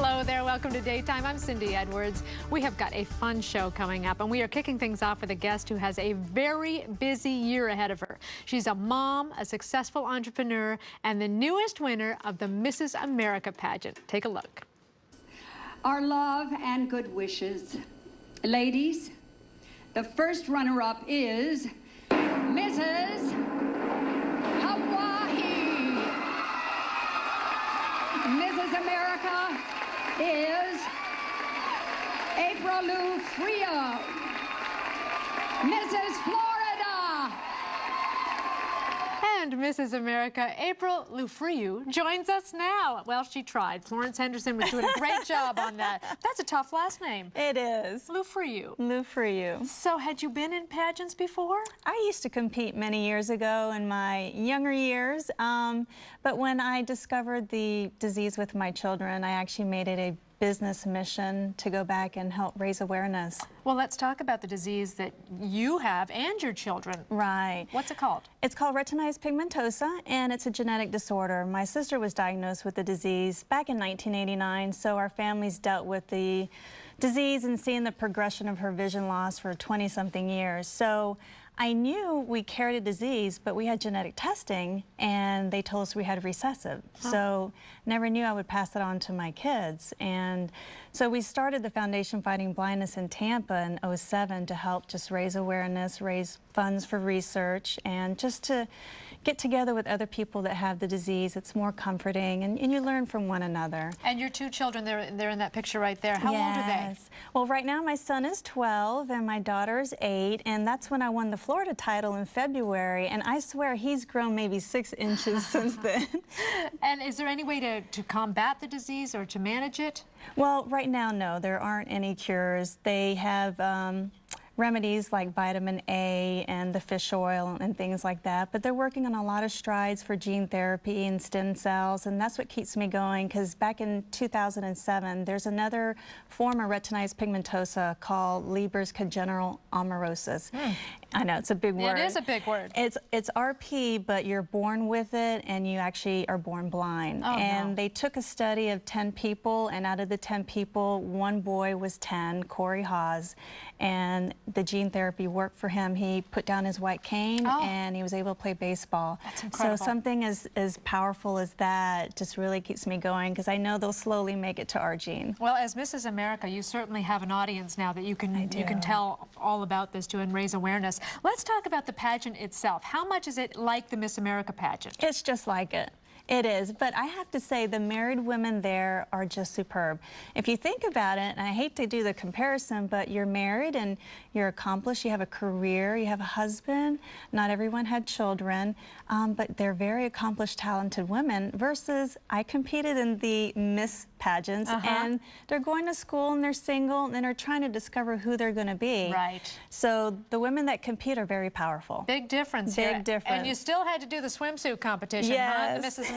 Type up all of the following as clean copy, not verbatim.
Hello there, welcome to Daytime. I'm Cindy Edwards. We have got a fun show coming up, and we are kicking things off with a guest who has a very busy year ahead of her. She's a mom, a successful entrepreneur, and the newest winner of the Mrs. America pageant. Take a look. Our love and good wishes. Ladies, the first runner-up is Mrs. Hawaii. Mrs. America is April Lufriu. Mrs. Florida. And Mrs. America, April Lufriu, joins us now. Well, she tried. Florence Henderson was doing a great job on that. That's a tough last name. It is. Lufriu. Lufriu. So had you been in pageants before? I used to compete many years ago in my younger years, but when I discovered the disease with my children, I actually made it a business mission to go back and help raise awareness. Well, let's talk about the disease that you have and your children. Right. What's it called? It's called retinitis pigmentosa, and it's a genetic disorder. My sister was diagnosed with the disease back in 1989, so our families dealt with the disease and seeing the progression of her vision loss for 20-something years. So I knew we carried a disease, but we had genetic testing, and they told us we had recessive. So never knew I would pass it on to my kids. And so we started the Foundation Fighting Blindness in Tampa in '07 to help just raise awareness, raise funds for research, and just to get together with other people that have the disease. It's more comforting, and you learn from one another. And your two children, they're in that picture right there. How old are they? Well, right now my son is 12 and my daughter is 8, and that's when I won the Florida title in February, and I swear he's grown maybe 6 inches since then. And is there any way to combat the disease or to manage it? Well, right now, no, there aren't any cures. They have remedies like vitamin A and the fish oil and things like that, but they're working on a lot of strides for gene therapy and stem cells, and that's what keeps me going, because back in 2007 there's another form of retinitis pigmentosa called Leber's congenital amaurosis. I know, it's a big word. It is a big word. It's RP, but you're born with it and you actually are born blind. Oh, and no. They took a study of 10 people, and out of the 10 people, one boy was 10, Corey Haas, and the gene therapy worked for him. He put down his white cane and he was able to play baseball. That's incredible. So something as powerful as that just really keeps me going, because I know they'll slowly make it to our gene. Well, as Mrs. America, you certainly have an audience now that you can tell all about this to and raise awareness. Let's talk about the pageant itself. How much is it like the Miss America pageant? It's just like it. It is, but I have to say the married women there are just superb. If you think about it, and I hate to do the comparison, but you're married and you're accomplished, you have a career, you have a husband, not everyone had children, but they're very accomplished, talented women, versus I competed in the Miss pageants, and they're going to school and they're single and they're trying to discover who they're going to be. Right. So the women that compete are very powerful. Big difference here. Big difference. And you still had to do the swimsuit competition, huh? The Mrs. America.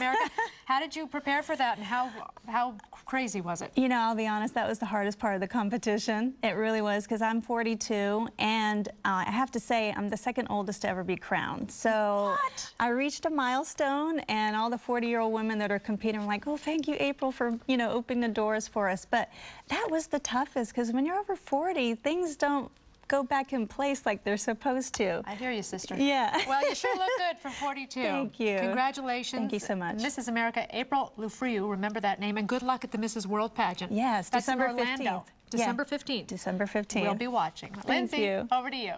How did you prepare for that, and how crazy was it? You know, I'll be honest, that was the hardest part of the competition. It really was, because I'm 42, and I have to say I'm the second oldest to ever be crowned. So I reached a milestone, and all the 40-year-old women that are competing were like, oh, thank you, April, for, you know, opening the doors for us. But that was the toughest, because when you're over 40, things don't go back in place like they're supposed to. I hear you, sister. Yeah. Well, you sure look good for 42. Thank you. Congratulations. Thank you so much. Mrs. America, April Lufriu, remember that name, and good luck at the Mrs. World pageant. Yes, That's December in Orlando. 15th. December 15th. December 15th. We'll be watching. Thank Lindsay, you. over to you.